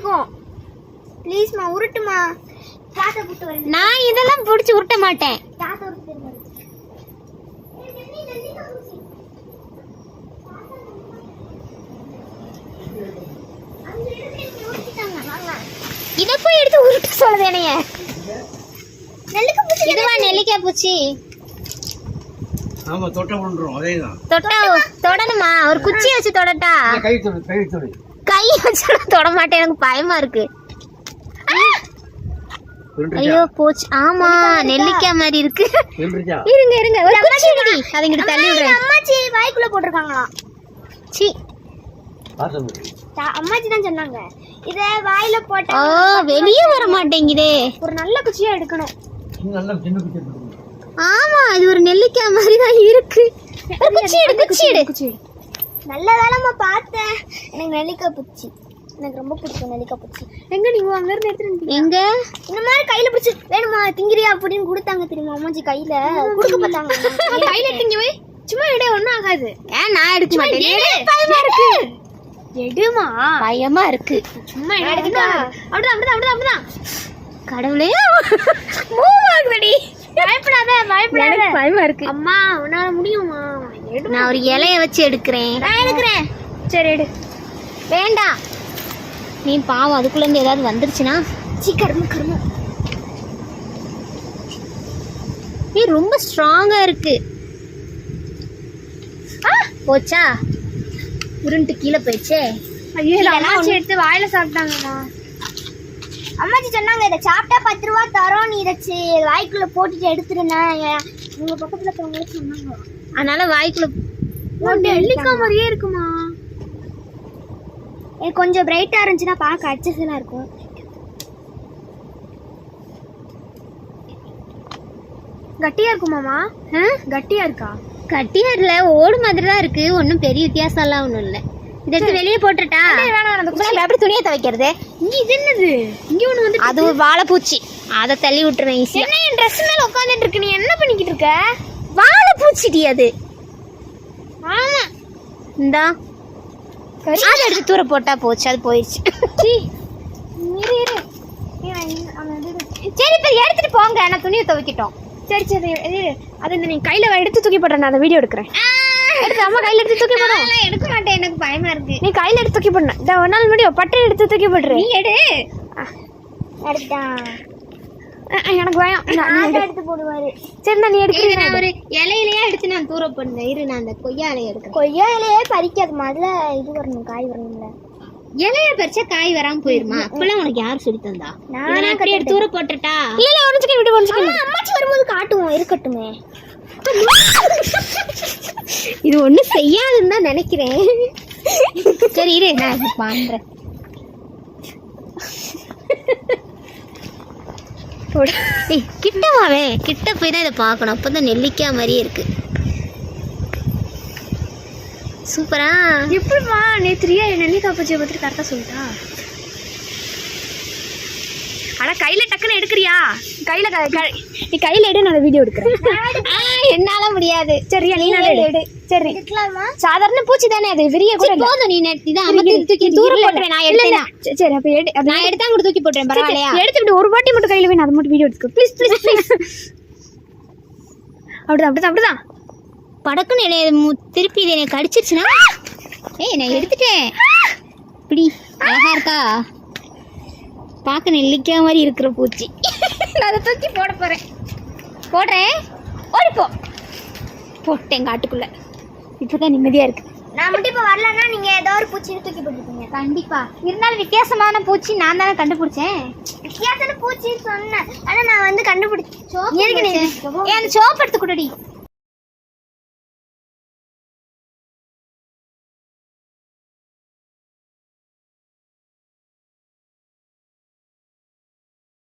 இருக்கும். ப்ளீஸ்மா உருட்டுமா. தாத்தா புட்டு வரேன். நான் இதெல்லாம் பிடிச்சி உருட்ட மாட்டேன். தாத்தா உருட்டு தருவாரு. இத போய் எடுத்து உருட்ட சொல்லுது என்னைய. நெல்லிக்காய் பூச்சி. இதுவா நெல்லிக்காய் பூச்சி? ஆமா தொட்ட விடுறோம். அதேதான். தொட்டா தொடணுமா? ஒரு குச்சி வச்சு தொடட்டா? கை தொடு கை தொடு. கை வச்சு தொட மாட்டேன், எனக்கு பயமா இருக்கு. ஐயோ போச்சு. ஆமா நெல்லிக்காய் மாதிரி இருக்கு. இருங்க இருங்க ஒரு குச்சி எடுடி. அத இங்க தள்ளி விடுறேன். அம்மாச்சி வாய்க்குள்ள போட்டுருக்காங்களாம். சீ அம்மாச்சி தான் சொன்னாங்க இத வாயில போட்டா வெளியே வர மாட்டேங்குதே. ஒரு நல்ல குச்சியா எடுக்கணும். நல்ல சின்ன குச்சி எடுக்கணும். ஆமா இது ஒரு நெல்லிக்காய் மாதிரி தான் இருக்கு. ஒரு குச்சி எடு குச்சி எடு குச்சி எடு. நல்ல வேலைமா பார்த்தேன். எனக்கு நெல்லிக்காய் பூச்சி எனக்கு ரொம்ப பிடிக்கும். நெல்லிக்காய் பூச்சி எங்க நீங்க அங்க இருந்து எடுத்துட்டு எங்க இந்த மாதிரி கையில பிடிச்சி வேணுமா திங்கிறியா அப்படின்னு கொடுத்தாங்க தெரியுமா அம்மாச்சி கையில கொடுக்க பார்த்தாங்க. கையில திங்க வை சும்மா எடே ஒண்ணும் ஆகாது. ஏன் நான் எடுக்க மாட்டேன். பயமா இருக்கு. எடுமா பயமா இருக்கு. சும்மா எடுக்கடா. அப்படிதான் அப்படிதான் அப்படிதான் அப்படிதான். கடவுளே மூவ் ஆகுதடி. பயப்படாத பயப்படாத. எனக்கு பயமா இருக்கு. அம்மா உன்னால முடியுமா? எடு. நான் ஒரு இலைய வச்சு எடுக்கிறேன். நான் எடுக்கிறேன். சரி எடு. வேண்டாம் நீ பாவம் அதுக்குள்ள இருந்து ஏதாவது வந்துருச்சுன்னா. சீக்கிரம் கர்மம். நீ ரொம்ப ஸ்ட்ராங்கா இருக்கு. போச்சா? உருண்டு கீழே போயிடுச்சே. ஐயோ அம்மாச்சி எடுத்து வாயில சாப்பிட்டாங்கம்மா. அம்மாச்சி சொன்னாங்க இதை சாப்பிட்டா 10 ரூபா தரோம், நீ இதை வாய்க்குள்ள போட்டுட்டு எடுத்துருந்தேன். உங்க பக்கத்துல இருக்கவங்களுக்கு சொன்னாங்க. அதனால வாய்க்குள்ள நெல்லிக்காய் மாதிரியே இருக்குமா? கொஞ்சம் பிரைட்டா இருந்துச்சுன்னா பார்க்க அச்சசலா இருக்கும். கட்டியா இருக்குமாமா? கட்டியா இருக்கா? கட்டியா இல்ல, ஓடு மாதிரி தான் இருக்கு. ஒன்னும் பெரிய வித்தியாசம் எல்லாம் ஒண்ணும் இல்ல. இதை எடுத்து வெளியே போட்டுட்டா? எப்படி துணியை துவைக்கிறது? இங்க இது என்னது? இங்க ஒண்ணு வந்து அது ஒரு வாழைப்பூச்சி. அதை தள்ளி விட்டுருவேன் ஈஸியா. என்ன என் ட்ரெஸ் மேல உட்காந்துட்டு இருக்கு? நீ என்ன பண்ணிக்கிட்டு இருக்க? வாழைப்பூச்சிடி அது. ஆமா இந்தா அதை எடுத்து தூர போட்டா போச்சு. அது போயிடுச்சு. இரு இரு. சரி இப்ப எடுத்துட்டு போங்க, நான் துணியை துவைக்கிட்டோம். சரி சரி இரு. அது நீ கையில எடுத்து தூக்கி போடுற. நான் அந்த வீடியோ எடுக்கிறேன். எடுத்து அம்மா கையில எடுத்து தூக்கி போடு. நான் எடுக்க மாட்டேன், எனக்கு பயமா இருக்கு. நீ கையில எடுத்து தூக்கி போடணும். இந்த ஒரு நாள் வீடியோ பட்டு எடுத்து தூக்கி போடுற. நீ எடு. எடுத்தான். எனக்கு பயம். நான் எடுத்து போடுவாரு. சரி நீ எடுக்கிறீங்க. நான் ஒரு இலையிலையா எடுத்து நான் தூர போடுறேன். இரு நான் அந்த கொய்யா இலைய எடுக்கிறேன். கொய்யா இலையே பறிக்காது. முதல்ல இது வரணும், காய் வரணும்ல. இலைய பறிச்சா காய் வராம போயிருமா? அப்பெல்லாம் உனக்கு யார் சொல்லி தந்தா? நான் அப்படியே எடுத்து தூர போட்டுட்டா? இல்ல ஒரு செகண்ட் விட்டு ஒரு செகண்ட். அம்மாச்சி வரும்போது காட்டுவோம். இருக்கட்டுமே. இது ஒண்ணும் செய்யாதுன்னு தான் நினைக்கிறேன். சரி இரு நான் பண்றேன். கிட்டவாவே கிட்ட போய் தான் இதை பார்க்கணும். அப்பதான் நெல்லிக்காய் மாதிரியே இருக்கு. சூப்பரா. எப்படிமா நேத்திரியா நெல்லிக்காய் பச்சை பத்தி கரெக்டா சொல்லிட்டா? ஆனா கையில டக்குன்னு எடுக்கிறியா? கையில நீ கையில எடு. நான் வீடியோ எடுக்கிறேன். என்னால முடியாது. சரியா நீ நாளே எடு. சரி சாதாரண பூச்சி தானே, அது விரிய கூட போதும். நீ இதான் அமர்த்தி தூக்கி தூர போட்டுறேன். நான் எடுத்தேன். சரி அப்ப எடு. நான் எடுத்தா கூட தூக்கி போட்டுறேன். பரவாயில்லையா? எடுத்துட்டு ஒரு வாட்டி மட்டும் கையில வேணும். அது மட்டும் வீடியோ எடுத்துக்கோ ப்ளீஸ் ப்ளீஸ் ப்ளீஸ். அப்படிதான் அப்படிதான் அப்படிதான். படக்குன்னு திருப்பி இதை என்னை கடிச்சிருச்சுன்னா? நான் எடுத்துட்டேன். இப்படி அழகா இருக்கா? பார்க்க நெல்லிக்காய் மாதிரி இருக்கிற பூச்சி. நான் அதை தூக்கி போட போறேன். போடுறேன். ஓடிப்போ. போட்டேன் காட்டுக்குள்ள. இப்பதான் நிம்மதியா இருக்கு. நான் மட்டும் இப்ப வரலன்னா நீங்க ஏதோ ஒரு பூச்சி தூக்கி போட்டுருப்பீங்க. கண்டிப்பா. இருந்தாலும் வித்தியாசமான பூச்சி நான் தானே கண்டுபிடிச்சேன். வித்தியாசமான பூச்சி சொன்னேன். ஆனா நான் வந்து கண்டுபிடிச்சேன். அந்த சோப்பு எடுத்து கூடடி.